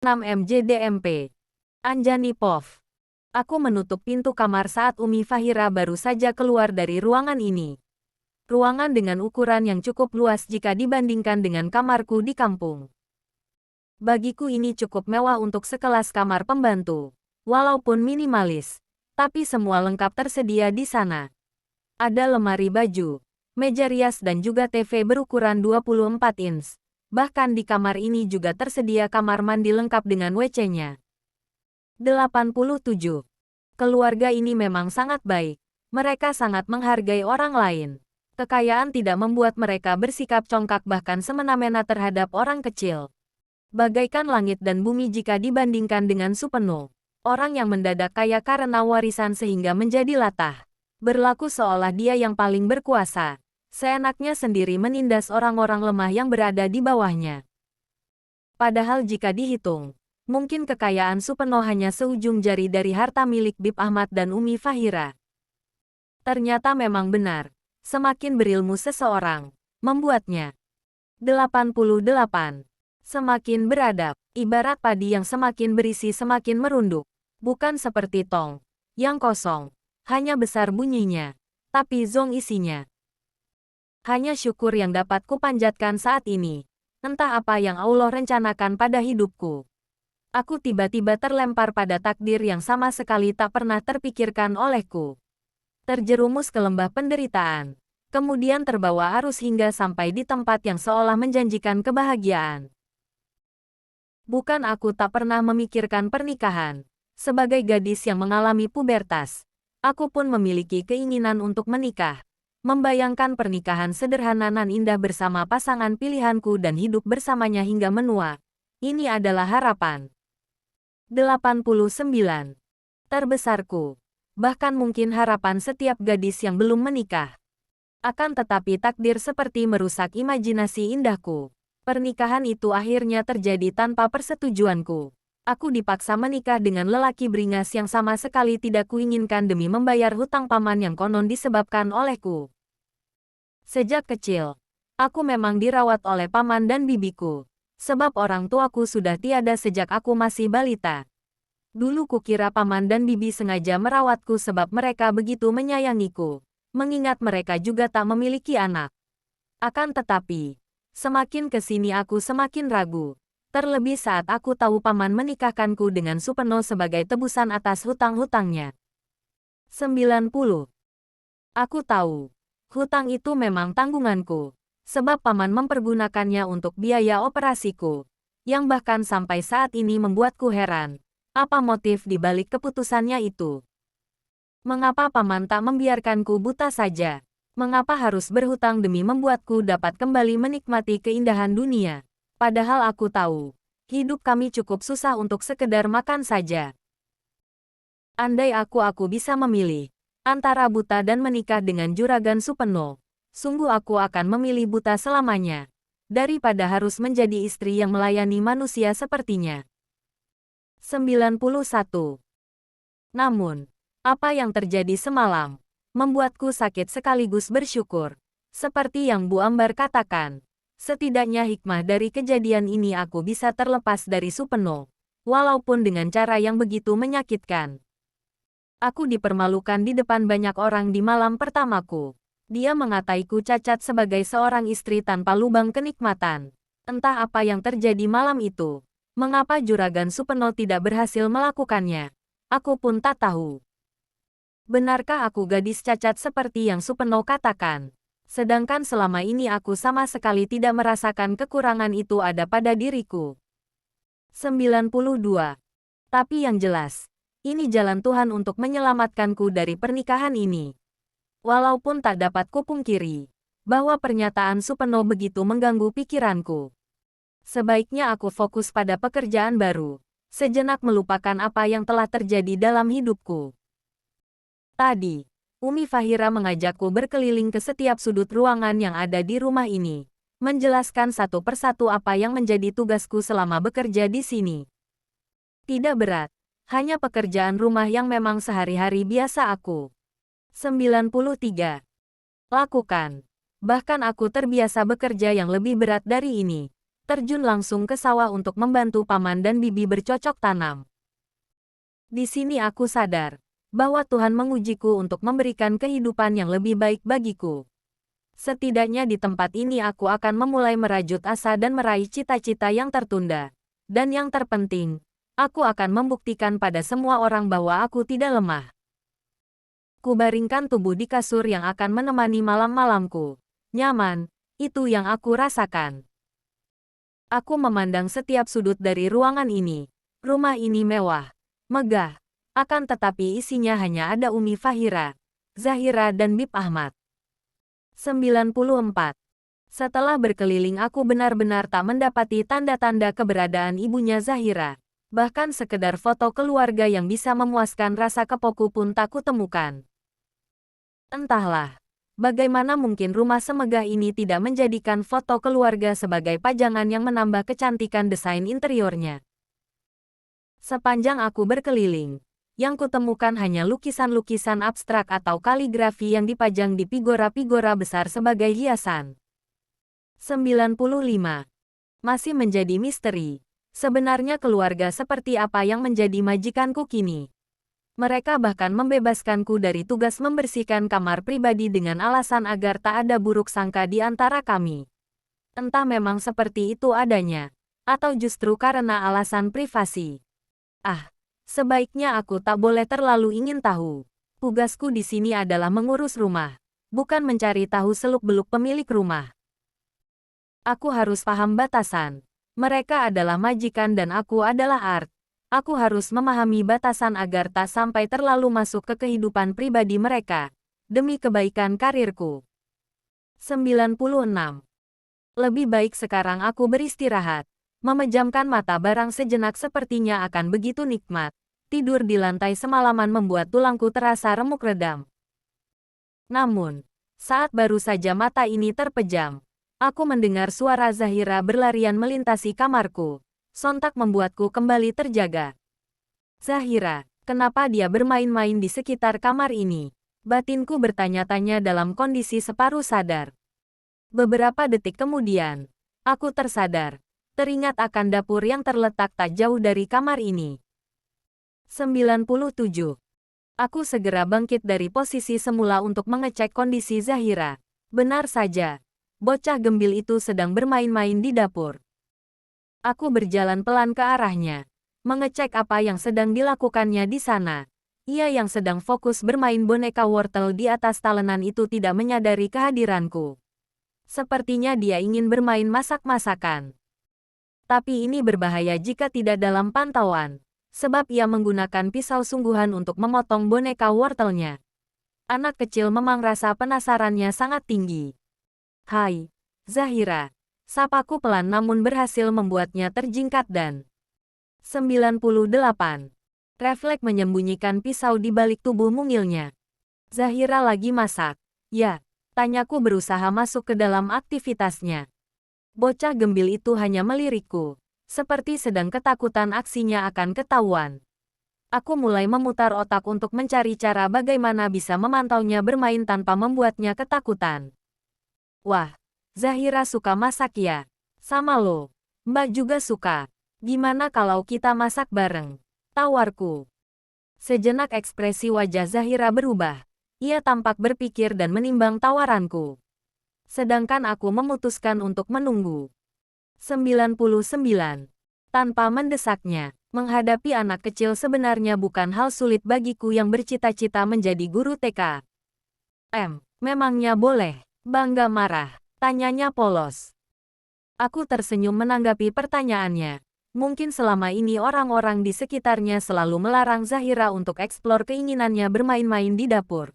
6 MJDMP. Anjani Pov. Aku menutup pintu kamar saat Umi Fahira baru saja keluar dari ruangan ini. Ruangan dengan ukuran yang cukup luas jika dibandingkan dengan kamarku di kampung. Bagiku ini cukup mewah untuk sekelas kamar pembantu. Walaupun minimalis, tapi semua lengkap tersedia di sana. Ada lemari baju, meja rias dan juga TV berukuran 24 inch. Bahkan di kamar ini juga tersedia kamar mandi lengkap dengan WC-nya. 87. Keluarga ini memang sangat baik. Mereka sangat menghargai orang lain. Kekayaan tidak membuat mereka bersikap congkak bahkan semena-mena terhadap orang kecil. Bagaikan langit dan bumi jika dibandingkan dengan Supeno. Orang yang mendadak kaya karena warisan sehingga menjadi latah. Berlaku seolah dia yang paling berkuasa. Seenaknya sendiri menindas orang-orang lemah yang berada di bawahnya. Padahal jika dihitung, mungkin kekayaan Supeno hanya seujung jari dari harta milik Bib Ahmad dan Umi Fahira. Ternyata memang benar, semakin berilmu seseorang, membuatnya. 88. Semakin beradab, ibarat padi yang semakin berisi semakin merunduk. Bukan seperti tong, yang kosong, hanya besar bunyinya, tapi zong isinya. Hanya syukur yang dapat kupanjatkan saat ini. Entah apa yang Allah rencanakan pada hidupku. Aku tiba-tiba terlempar pada takdir yang sama sekali tak pernah terpikirkan olehku. Terjerumus ke lembah penderitaan. Kemudian terbawa arus hingga sampai di tempat yang seolah menjanjikan kebahagiaan. Bukan aku tak pernah memikirkan pernikahan. Sebagai gadis yang mengalami pubertas, aku pun memiliki keinginan untuk menikah. Membayangkan pernikahan sederhana nan indah bersama pasangan pilihanku dan hidup bersamanya hingga menua. Ini adalah harapan. 89. Terbesarku. Bahkan mungkin harapan setiap gadis yang belum menikah. Akan tetapi takdir seperti merusak imajinasi indahku. Pernikahan itu akhirnya terjadi tanpa persetujuanku. Aku dipaksa menikah dengan lelaki beringas yang sama sekali tidak kuinginkan demi membayar hutang paman yang konon disebabkan olehku. Sejak kecil, aku memang dirawat oleh paman dan bibiku. Sebab orang tuaku sudah tiada sejak aku masih balita. Dulu kukira paman dan bibi sengaja merawatku sebab mereka begitu menyayangiku. Mengingat mereka juga tak memiliki anak. Akan tetapi, semakin kesini aku semakin ragu. Terlebih saat aku tahu paman menikahkanku dengan Supeno sebagai tebusan atas hutang-hutangnya. 90. Aku tahu, hutang itu memang tanggunganku. Sebab paman mempergunakannya untuk biaya operasiku. Yang bahkan sampai saat ini membuatku heran. Apa motif di balik keputusannya itu? Mengapa paman tak membiarkanku buta saja? Mengapa harus berhutang demi membuatku dapat kembali menikmati keindahan dunia? Padahal aku tahu, hidup kami cukup susah untuk sekedar makan saja. Andai aku bisa memilih antara buta dan menikah dengan juragan Supeno, sungguh aku akan memilih buta selamanya, daripada harus menjadi istri yang melayani manusia sepertinya. 91. Namun, apa yang terjadi semalam membuatku sakit sekaligus bersyukur. Seperti yang Bu Ambar katakan, setidaknya hikmah dari kejadian ini aku bisa terlepas dari Supeno, walaupun dengan cara yang begitu menyakitkan. Aku dipermalukan di depan banyak orang di malam pertamaku. Dia mengataiku cacat sebagai seorang istri tanpa lubang kenikmatan. Entah apa yang terjadi malam itu. Mengapa juragan Supeno tidak berhasil melakukannya? Aku pun tak tahu. Benarkah aku gadis cacat seperti yang Supeno katakan? Sedangkan selama ini aku sama sekali tidak merasakan kekurangan itu ada pada diriku. 92. Tapi yang jelas, ini jalan Tuhan untuk menyelamatkanku dari pernikahan ini. Walaupun tak dapat kupungkiri bahwa pernyataan Supeno begitu mengganggu pikiranku. Sebaiknya aku fokus pada pekerjaan baru, sejenak melupakan apa yang telah terjadi dalam hidupku. Tadi, Umi Fahira mengajakku berkeliling ke setiap sudut ruangan yang ada di rumah ini, menjelaskan satu persatu apa yang menjadi tugasku selama bekerja di sini. Tidak berat, hanya pekerjaan rumah yang memang sehari-hari biasa aku. 93. Lakukan. Bahkan aku terbiasa bekerja yang lebih berat dari ini. terjun langsung ke sawah untuk membantu paman dan bibi bercocok tanam. Di sini aku sadar bahwa Tuhan mengujiku untuk memberikan kehidupan yang lebih baik bagiku. Setidaknya di tempat ini aku akan memulai merajut asa dan meraih cita-cita yang tertunda. Dan yang terpenting, aku akan membuktikan pada semua orang bahwa aku tidak lemah. Kubaringkan tubuh di kasur yang akan menemani malam-malamku. Nyaman, itu yang aku rasakan. Aku memandang setiap sudut dari ruangan ini. Rumah ini mewah, megah, akan tetapi isinya hanya ada Umi Fahira, Zahira dan Bib Ahmad. 94. Setelah berkeliling aku benar-benar tak mendapati tanda-tanda keberadaan ibunya Zahira. Bahkan sekedar foto keluarga yang bisa memuaskan rasa kepoku pun tak kutemukan. Entahlah, bagaimana mungkin rumah semegah ini tidak menjadikan foto keluarga sebagai pajangan yang menambah kecantikan desain interiornya. Sepanjang aku berkeliling, yang kutemukan hanya lukisan-lukisan abstrak atau kaligrafi yang dipajang di figura-figura besar sebagai hiasan. 95. Masih menjadi misteri. Sebenarnya keluarga seperti apa yang menjadi majikanku kini? Mereka bahkan membebaskanku dari tugas membersihkan kamar pribadi dengan alasan agar tak ada buruk sangka di antara kami. Entah memang seperti itu adanya, atau justru karena alasan privasi. Sebaiknya aku tak boleh terlalu ingin tahu. Tugasku di sini adalah mengurus rumah, bukan mencari tahu seluk-beluk pemilik rumah. Aku harus paham batasan. Mereka adalah majikan dan aku adalah Art. Aku harus memahami batasan agar tak sampai terlalu masuk ke kehidupan pribadi mereka, demi kebaikan karirku. 96. Lebih baik sekarang aku beristirahat. Memejamkan mata barang sejenak sepertinya akan begitu nikmat. Tidur di lantai semalaman membuat tulangku terasa remuk redam. Namun, saat baru saja mata ini terpejam, aku mendengar suara Zahira berlarian melintasi kamarku. Sontak membuatku kembali terjaga. Zahira, kenapa dia bermain-main di sekitar kamar ini? Batinku bertanya-tanya dalam kondisi separuh sadar. Beberapa detik kemudian, aku tersadar. Teringat akan dapur yang terletak tak jauh dari kamar ini. 97. Aku segera bangkit dari posisi semula untuk mengecek kondisi Zahira. Benar saja, bocah gembil itu sedang bermain-main di dapur. Aku berjalan pelan ke arahnya, mengecek apa yang sedang dilakukannya di sana. Ia yang sedang fokus bermain boneka wortel di atas talenan itu tidak menyadari kehadiranku. Sepertinya dia ingin bermain masak-masakan. Tapi ini berbahaya jika tidak dalam pantauan, sebab ia menggunakan pisau sungguhan untuk memotong boneka wortelnya. Anak kecil memang rasa penasarannya sangat tinggi. Hai, Zahira. Sapaku pelan namun berhasil membuatnya terjingkat dan 98. Refleks menyembunyikan pisau di balik tubuh mungilnya. Zahira lagi masak. Ya, tanyaku berusaha masuk ke dalam aktivitasnya. Bocah gembil itu hanya melirikku, seperti sedang ketakutan aksinya akan ketahuan. Aku mulai memutar otak untuk mencari cara bagaimana bisa memantaunya bermain tanpa membuatnya ketakutan. Wah, Zahira suka masak ya? Sama lo. Mbak juga suka. Gimana kalau kita masak bareng? Tawarku. Sejenak ekspresi wajah Zahira berubah. Ia tampak berpikir dan menimbang tawaranku. Sedangkan aku memutuskan untuk menunggu. 99. Tanpa mendesaknya, menghadapi anak kecil sebenarnya bukan hal sulit bagiku yang bercita-cita menjadi guru TK. Memangnya boleh? Bangga marah. Tanyanya polos. Aku tersenyum menanggapi pertanyaannya. Mungkin selama ini orang-orang di sekitarnya selalu melarang Zahira untuk eksplor keinginannya bermain-main di dapur.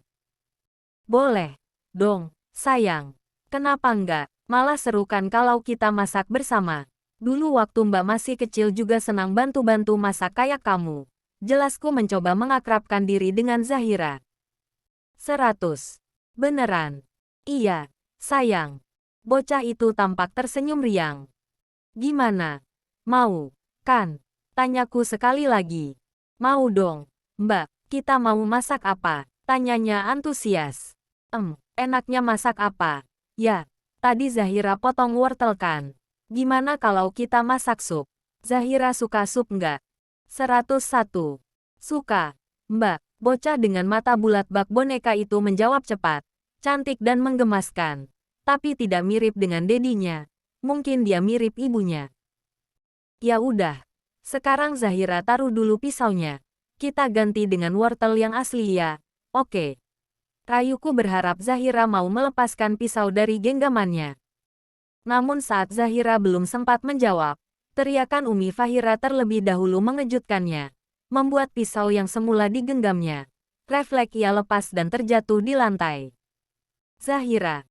Boleh dong, sayang. Kenapa enggak? Malah seru kan kalau kita masak bersama. Dulu waktu Mbak masih kecil juga senang bantu-bantu masak kayak kamu. Jelasku mencoba mengakrabkan diri dengan Zahira. 100. Beneran? Iya, sayang. Bocah itu tampak tersenyum riang. Gimana? Mau, kan? Tanyaku sekali lagi. Mau dong, Mbak. Kita mau masak apa? Tanyanya antusias. Enaknya masak apa? Ya, tadi Zahira potong wortel kan? Gimana kalau kita masak sup? Zahira suka sup nggak? 101. Suka, Mbak. Bocah dengan mata bulat bak boneka itu menjawab cepat, cantik dan menggemaskan. Tapi tidak mirip dengan dedinya. Mungkin dia mirip ibunya. Ya udah. Sekarang Zahira taruh dulu pisaunya. Kita ganti dengan wortel yang asli ya. Oke. Rayuku berharap Zahira mau melepaskan pisau dari genggamannya. Namun saat Zahira belum sempat menjawab, teriakan Umi Fahira terlebih dahulu mengejutkannya, membuat pisau yang semula digenggamnya. Refleks ia lepas dan terjatuh di lantai. Zahira,